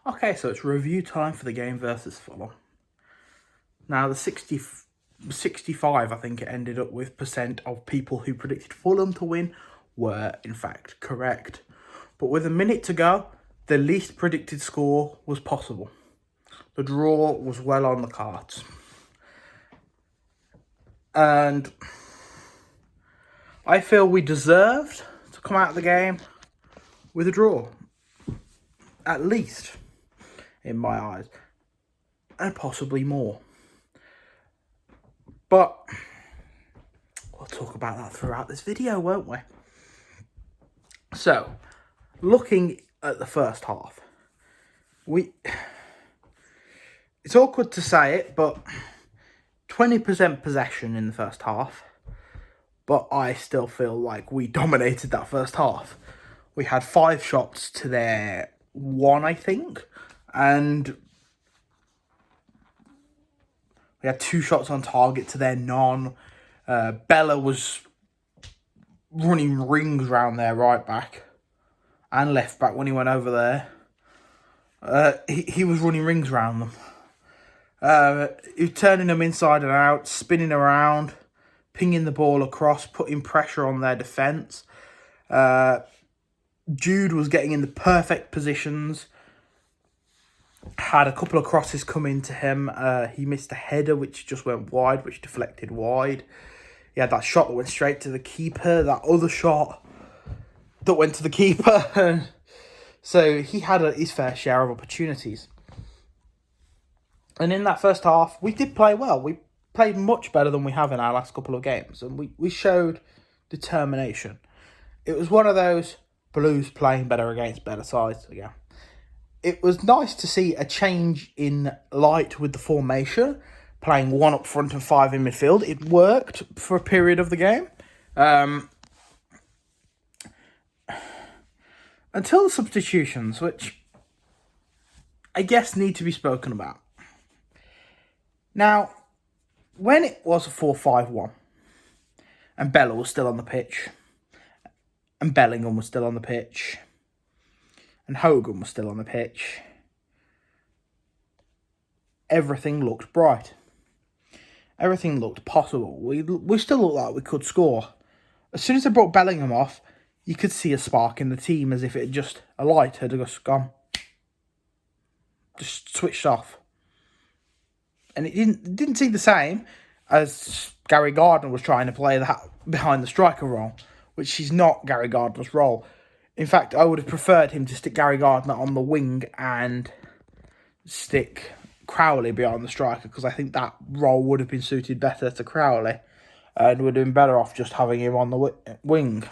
Okay, so it's review time for the game versus Fulham. Now, the 65, I think it ended up with, percent of people who predicted Fulham to win were, in fact, correct. But with a minute to go, the least predicted score was possible. The draw was well on the cards. And I feel we deserved to come out of the game with a draw. At least, in my eyes. And possibly more. But we'll talk about that throughout this video, won't we? So, looking at the first half, it's awkward to say it, but 20% possession in the first half. But I still feel like we dominated that first half. We had 5 shots to their 1, I think. And we had 2 shots on target to their none. Bella was running rings around their right back and left back when he went over there. He was running rings around them. He was turning them inside and out, spinning around, pinging the ball across, putting pressure on their defence. Jude was getting in the perfect positions. Had a couple of crosses come into him. He missed a header which just went wide, which deflected wide. He had that shot that went straight to the keeper. That other shot that went to the keeper. So he had his fair share of opportunities. And in that first half, we did play well. We played much better than we have in our last couple of games. And we showed determination. It was one of those Blues playing better against better sides again. It was nice to see a change in light with the formation, playing 1 up front and 5 in midfield. It worked for a period of the game. Until the substitutions, which I guess need to be spoken about. Now, when it was a 4-5-1, and Bella was still on the pitch, and Bellingham was still on the pitch, and Hogan was still on the pitch, everything looked bright. Everything looked possible. We still looked like we could score. As soon as they brought Bellingham off, you could see a spark in the team, as if it had just, a light had just gone. Just switched off. And it didn't seem the same as Gary Gardner was trying to play that behind the striker role, which is not Gary Gardner's role. In fact, I would have preferred him to stick Gary Gardner on the wing and stick Crowley behind the striker, because I think that role would have been suited better to Crowley and would have been better off just having him on the wing.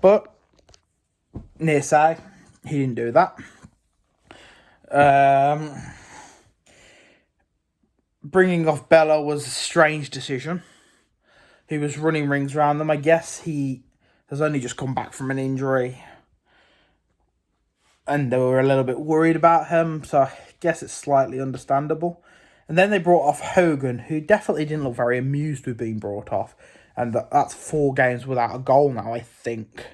But near say, he didn't do that. Bringing off Bella was a strange decision. He was running rings around them. I guess he has only just come back from an injury, and they were a little bit worried about him, so I guess it's slightly understandable. And then they brought off Hogan, who definitely didn't look very amused with being brought off, and that's 4 games without a goal now, I think,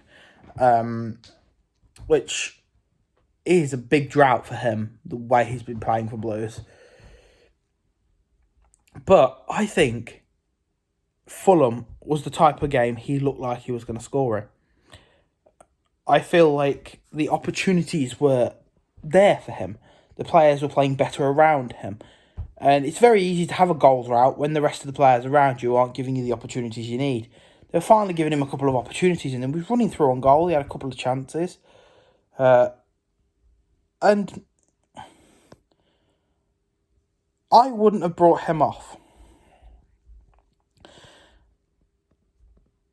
which is a big drought for him, the way he's been playing for Blues. But I think Fulham was the type of game he looked like he was going to score in. I feel like the opportunities were there for him. The players were playing better around him. And it's very easy to have a goal drought when the rest of the players around you aren't giving you the opportunities you need. They were finally giving him a couple of opportunities, and he was running through on goal. He had a couple of chances. And I wouldn't have brought him off.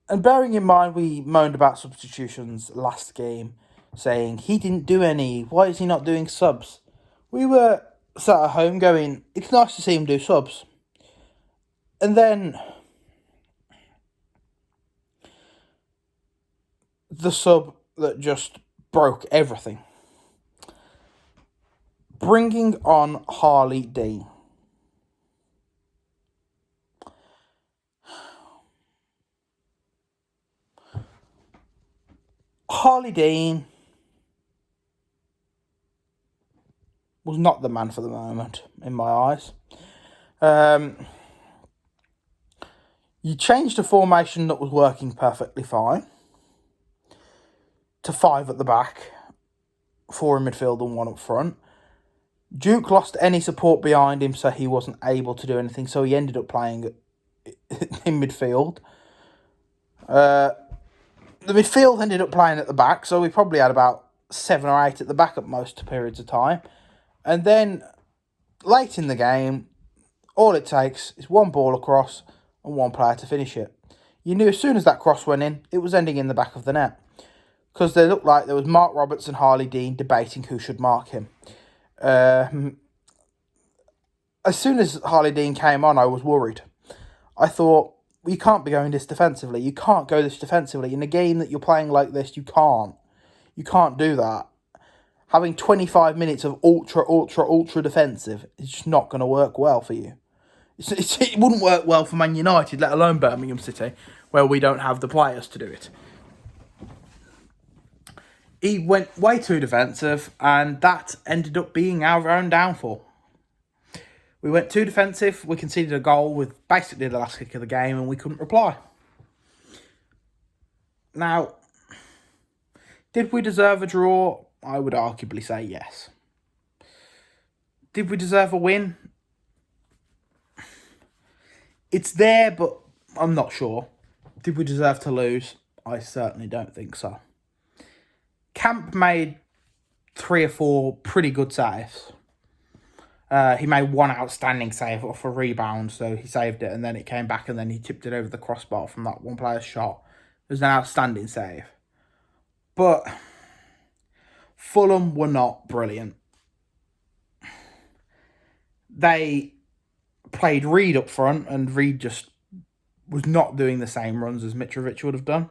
And bearing in mind, we moaned about substitutions last game, saying he didn't do any. Why is he not doing subs? We were sat at home going, it's nice to see him do subs. And then the sub that just broke everything. Bringing on Harley Dean. Harley Dean was not the man for the moment, in my eyes. You changed a formation that was working perfectly fine to 5 at the back, 4 in midfield and 1 up front. Duke lost any support behind him, so he wasn't able to do anything, so he ended up playing in midfield. The midfield ended up playing at the back, so we probably had about 7 or 8 at the back at most periods of time. And then, late in the game, all it takes is one ball across and one player to finish it. You knew as soon as that cross went in, it was ending in the back of the net. Because they looked like there was Mark Roberts and Harley Dean debating who should mark him. As soon as Harley Dean came on, I was worried. I thought, you can't be going this defensively. You can't go this defensively. In a game that you're playing like this, you can't. You can't do that. Having 25 minutes of ultra defensive is just not going to work well for you. It wouldn't work well for Man United, let alone Birmingham City, where we don't have the players to do it. He went way too defensive, and that ended up being our own downfall. We went too defensive, we conceded a goal with basically the last kick of the game, and we couldn't reply. Now, did we deserve a draw? I would arguably say yes. Did we deserve a win? It's there, but I'm not sure. Did we deserve to lose? I certainly don't think so. Camp made 3 or 4 pretty good saves. He made 1 outstanding save off a rebound, so he saved it, and then it came back, and then he tipped it over the crossbar from that one player's shot. It was an outstanding save. But Fulham were not brilliant. They played Reed up front, and Reed just was not doing the same runs as Mitrovic would have done.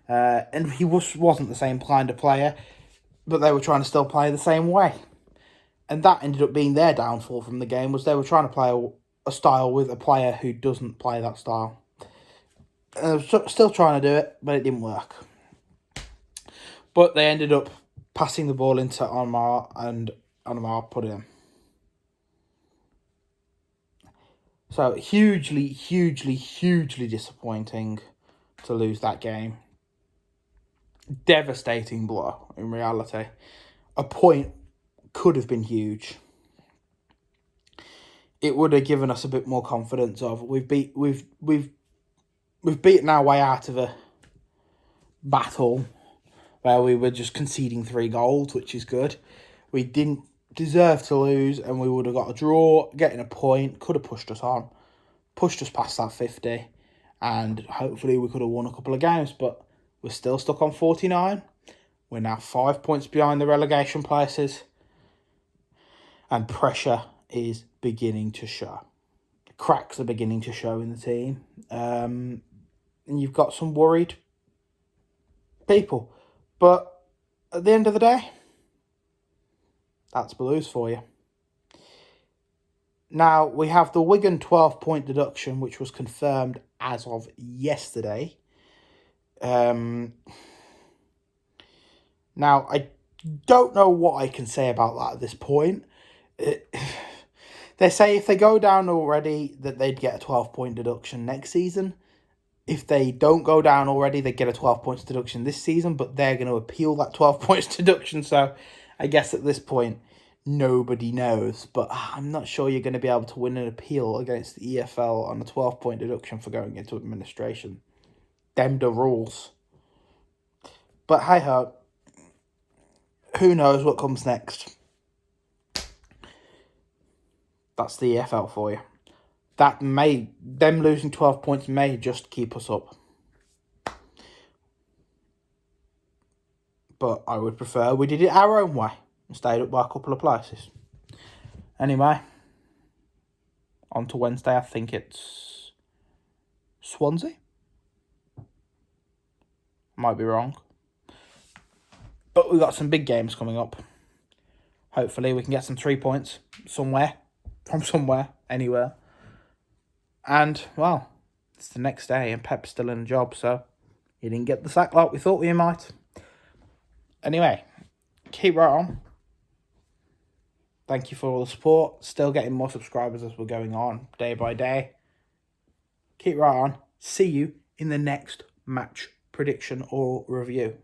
And he wasn't the same kind of player, but they were trying to still play the same way. And that ended up being their downfall from the game, was they were trying to play a style with a player who doesn't play that style. And they were still trying to do it, but it didn't work. But they ended up passing the ball into Anwar, and Anwar put it in. So hugely disappointing to lose that game. Devastating blow, in reality. A point could have been huge. It would have given us a bit more confidence of we've beaten our way out of a battle where we were just conceding 3 goals, which is good. We didn't deserve to lose, and we would have got a draw. Getting a point could have pushed us on, pushed us past that 50, and hopefully we could have won a couple of games, but we're still stuck on 49. We're now 5 points behind the relegation places, and pressure is beginning to show. Cracks are beginning to show in the team, and you've got some worried people. But at the end of the day, that's Blues for you. Now, we have the Wigan 12-point deduction, which was confirmed as of yesterday. Now, I don't know what I can say about that at this point. They say if they go down already, that they'd get a 12-point deduction next season. If they don't go down already, they get a 12 points deduction this season, but they're going to appeal that 12 points deduction. So I guess at this point, nobody knows. But I'm not sure you're going to be able to win an appeal against the EFL on a 12-point deduction for going into administration. Them the rules. But hey-ho, who knows what comes next? That's the EFL for you. Them losing 12 points may just keep us up. But I would prefer we did it our own way and stayed up by a couple of places. Anyway, on to Wednesday. I think it's Swansea. Might be wrong. But we've got some big games coming up. Hopefully we can get some 3 points somewhere. From somewhere. Anywhere. And, well, it's the next day and Pep's still in a job, so he didn't get the sack like we thought we might. Anyway, keep right on. Thank you for all the support. Still getting more subscribers as we're going on, day by day. Keep right on. See you in the next match prediction or review.